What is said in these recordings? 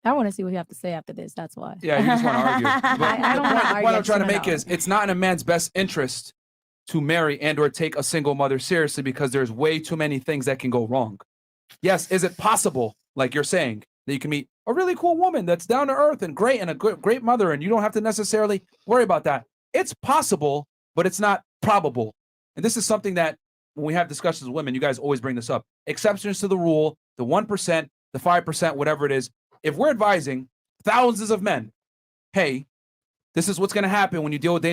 I want to see what you have to say after this. That's why. Yeah, you just want to argue. But I don't wanna the argue, point I I'm trying to just make wanna is it's not in a man's best interest to marry and or take a single mother seriously because there's way too many things that can go wrong. Yes, is it possible, like you're saying, that you can meet a really cool woman that's down to earth and great and a great mother and you don't have to necessarily worry about that? It's possible, but it's not probable. And this is something that when we have discussions with women, you guys always bring this up. Exceptions to the rule, the 1%, the 5%, whatever it is. If we're advising thousands of men, hey, this is what's going to happen when you deal with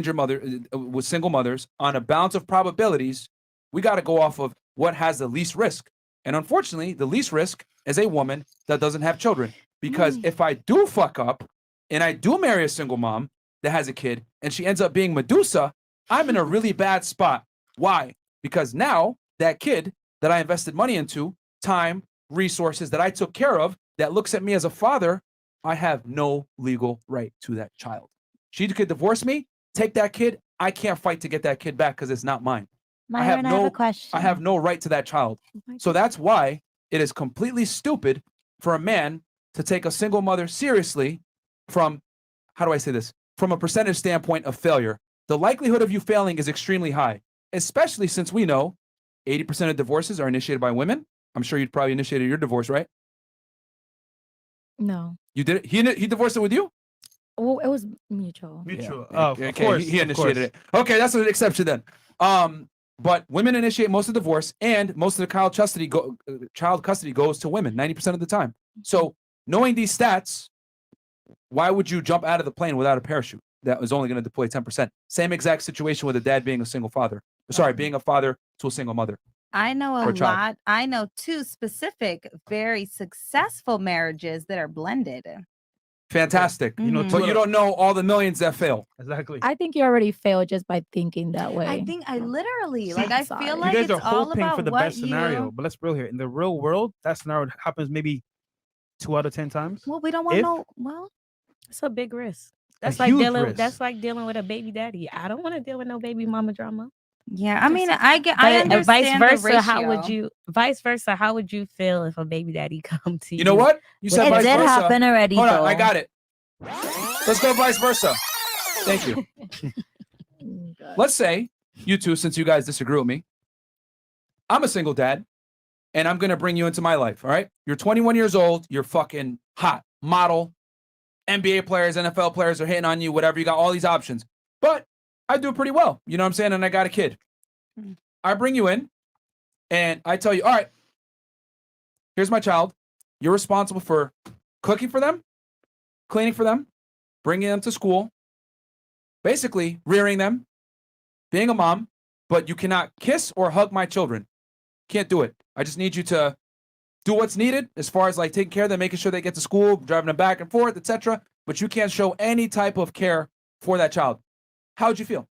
with single mothers on a balance of probabilities. We got to go off of what has the least risk. And unfortunately, the least risk is a woman that doesn't have children. Because if I do fuck up and I do marry a single mom that has a kid and she ends up being Medusa, I'm in a really bad spot. Why? Because now that kid that I invested money into, time, resources that I took care of, that looks at me as a father, I have no legal right to that child. She could divorce me, take that kid. I can't fight to get that kid back because it's not mine. Myron, I have a question. I have no right to that child. So that's why it is completely stupid for a man to take a single mother seriously from, how do I say this? From a percentage standpoint of failure. The likelihood of you failing is extremely high, especially since we know 80% of divorces are initiated by women. I'm sure you'd probably initiated your divorce, right? No. You did it? He divorced it with you? Well, it was mutual. Mutual. Yeah. Oh, Okay, of course. he initiated it. Okay, that's an exception then. But women initiate most of the divorce, and most of the child custody goes to women 90% of the time. So knowing these stats, why would you jump out of the plane without a parachute that was only going to deploy 10%? Same exact situation with a dad being a single father. Sorry, being a father to a single mother. I know a Or child. lot. I know two specific, very successful marriages that are blended. Fantastic. You know, But you don't know all the millions that fail. Exactly. I think you already failed just by thinking that way. I think I literally, like, I Sorry. feel You like you it's guys are all hoping about for the what best scenario, but let's be real here. In the real world, that scenario happens maybe 2 out of 10 times. Well, we don't want If- no. Well, It's a big risk. A That's like huge dealing. risk. That's like dealing with a baby daddy. I don't want to deal with no baby mama drama. yeah. I mean, I But understand. vice versa, the how would ratio. you? Vice versa, how would you feel if a baby daddy come to you? You know what? You said It vice did versa. happen already, Hold on, though. I got it. Let's go vice versa. Thank you. Let's say you two, since you guys disagree with me, I'm a single dad, and I'm gonna bring you into my life. All right, you're 21 years old. You're fucking hot, model, NBA players, NFL players are hitting on you. Whatever, you got all these options. But I do pretty well. You know what I'm saying? And I got a kid. I bring you in, and I tell you, all right, here's my child. You're responsible for cooking for them, cleaning for them, bringing them to school, basically rearing them, being a mom, but you cannot kiss or hug my children. Can't do it. I just need you to do what's needed as far as like taking care of them, making sure they get to school, driving them back and forth, etc. But you can't show any type of care for that child. How would you feel?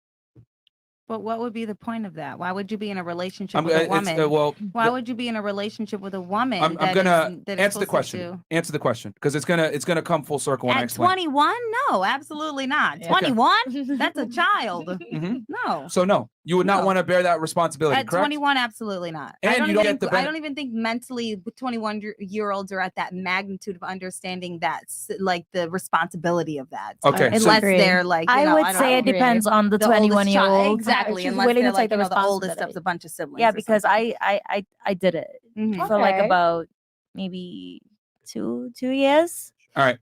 But what would be the point of that? Why would you be in a relationship with a woman? Why would you be in a relationship with a woman? I'm that gonna is answer the supposed question. to- Answer the question because it's gonna come full circle when I At explain. 21? No, absolutely not. Yeah. 21? That's a child. Mhm. No. So no, you would not No. want to bear that responsibility, At correct? 21, absolutely not. And I don't you don't even, get the I don't even think mentally 21-year-olds are at that magnitude of understanding that's like the responsibility of that. Okay, so- Unless Agree. they're like, you I know, would don't say know, it depends on the oldest 21-year-old. child. Exactly. She's Unless willing they're to take like, the you know, the oldest responsibility. of a bunch of siblings. Yeah, or because something. I did it Mhm. for like Okay. about maybe two years. All right.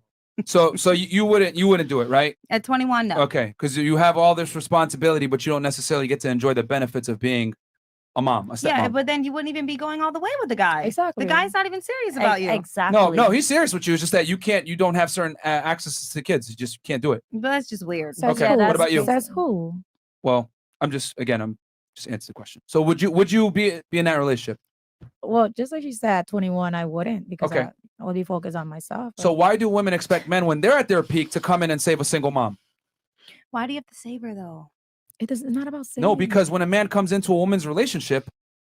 So you wouldn't do it, right? At 21, no. Okay, because you have all this responsibility, but you don't necessarily get to enjoy the benefits of being a mom, a stepmom. Yeah, but then you wouldn't even be going all the way with the guy. Exactly. The guy's not even serious about you. Exactly. No, he's serious with you. It's just that you don't have certain access to kids. You just can't do it. But that's just weird. Says Okay, who? what about you? Says who? Well, I'm just answering the question. So would you be in that relationship? Well, just like you said, 21, I wouldn't because Okay. I would be focused on myself. So why do women expect men when they're at their peak to come in and save a single mom? Why do you have to save her though? it's not about saying. No, because when a man comes into a woman's relationship,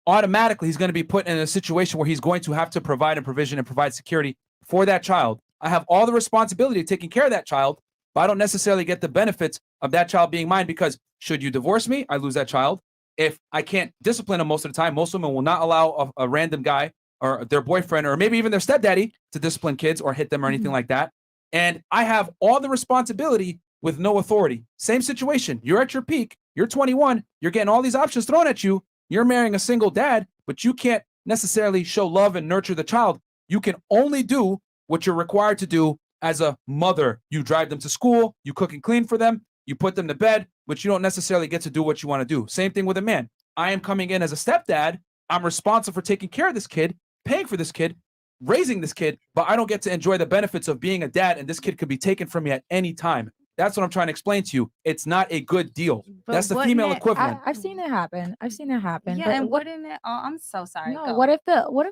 automatically he's going to be put in a situation where he's going to have to provide and provision and provide security for that child. I have all the responsibility of taking care of that child, but I don't necessarily get the benefits of that child being mine because should you divorce me, I lose that child. If I can't discipline him most of the time, most women will not allow a random guy or their boyfriend or maybe even their stepdaddy to discipline kids or hit them or anything like that. And I have all the responsibility with no authority. Same situation. You're at your peak. You're 21. You're getting all these options thrown at you. You're marrying a single dad, but you can't necessarily show love and nurture the child. You can only do what you're required to do as a mother. You drive them to school. You cook and clean for them. You put them to bed, but you don't necessarily get to do what you want to do. Same thing with a man. I am coming in as a stepdad. I'm responsible for taking care of this kid, paying for this kid, raising this kid, but I don't get to enjoy the benefits of being a dad, and this kid could be taken from me at any time. That's what I'm trying to explain to you. It's not a good deal. But That's the wouldn't female it- equivalent. I've seen it happen. I've seen it happen. Yeah, but and what? wouldn't it? Oh, I'm so sorry. No, Go. what if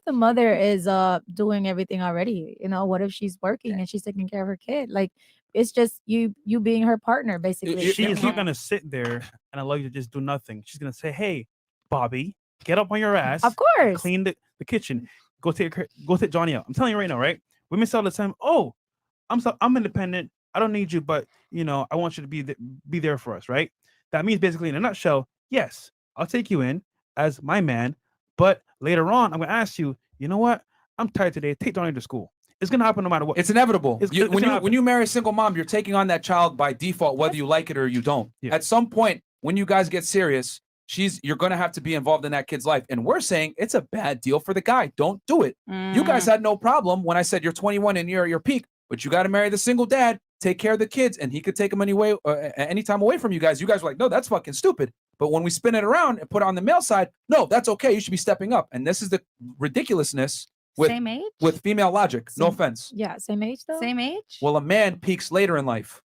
the mother is doing everything already? You know, what if she's working and she's taking care of her kid? Like, it's just you being her partner, basically. She is not gonna sit there and allow you to just do nothing. She's gonna say, "Hey, Bobby, get up on your ass. Of course. Clean the kitchen. Go take Johnny out." I'm telling you right now, right? Women say all the time, "Oh, I'm independent. I don't need you, but you know, I want you to be there for us," right? That means basically, in a nutshell, yes, I'll take you in as my man, but later on, I'm gonna ask you, you know what? I'm tired today. Take Johnny to school. It's gonna happen no matter what. It's inevitable. It's gonna When happen. you marry a single mom, you're taking on that child by default, whether you like it or you don't. Yeah. At some point, when you guys get serious, you're gonna have to be involved in that kid's life. And we're saying it's a bad deal for the guy. Don't do it. You guys had no problem when I said you're 21 and you're at your peak, but you got to marry the single dad, take care of the kids, and he could take them anytime away from you guys. You guys were like, no, that's fucking stupid. But when we spin it around and put it on the male side, no, that's okay. You should be stepping up. And this is the ridiculousness Same age. with female logic. No Same- offense. Yeah, same age though. Same age. Well, a man peaks later in life.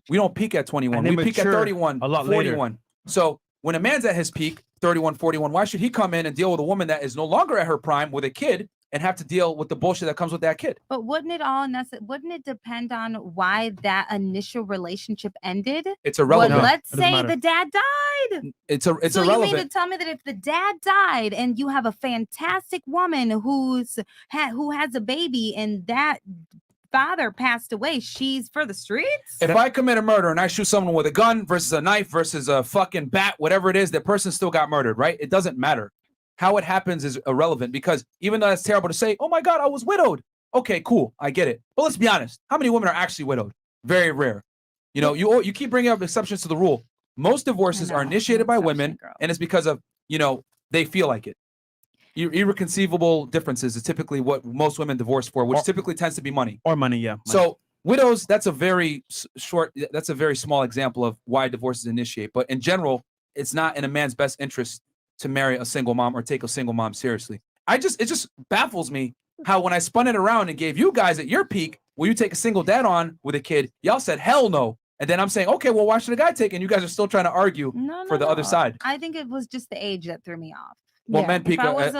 We don't peak at 21. And they We peak at mature 31, a lot later. 41. So when a man's at his peak, 31, 41, why should he come in and deal with a woman that is no longer at her prime with a kid and have to deal with the bullshit that comes with that kid? But wouldn't it depend on why that initial relationship ended? It's irrelevant. No, Let's it doesn't say matter. the dad died. It's So you mean to irrelevant. tell me that if the dad died and you have a fantastic woman who has a baby and that father passed away, she's for the streets? If I commit a murder and I shoot someone with a gun versus a knife versus a fucking bat, whatever it is, that person still got murdered, right? It doesn't matter. How it happens is irrelevant because even though it's terrible to say, oh my God, I was widowed. Okay, cool. I get it. But let's be honest. How many women are actually widowed? Very rare. You know, you keep bringing up exceptions to the rule. Most divorces are No, initiated by exception, women, girl. and it's because of, they feel like it. Irreconcilable differences is typically what most women divorce for, which typically tends to be money. Or money, yeah. Money. So widows, that's a very that's a very small example of why divorces initiate. But in general, it's not in a man's best interest to marry a single mom or take a single mom seriously. It just baffles me how when I spun it around and gave you guys at your peak, will you take a single dad on with a kid? Y'all said hell no. And then I'm saying, okay, well, why should a guy take it? And you guys are still trying to argue No, for the other side. I think it was just the age that threw me off. Well, Yeah. men If peak I was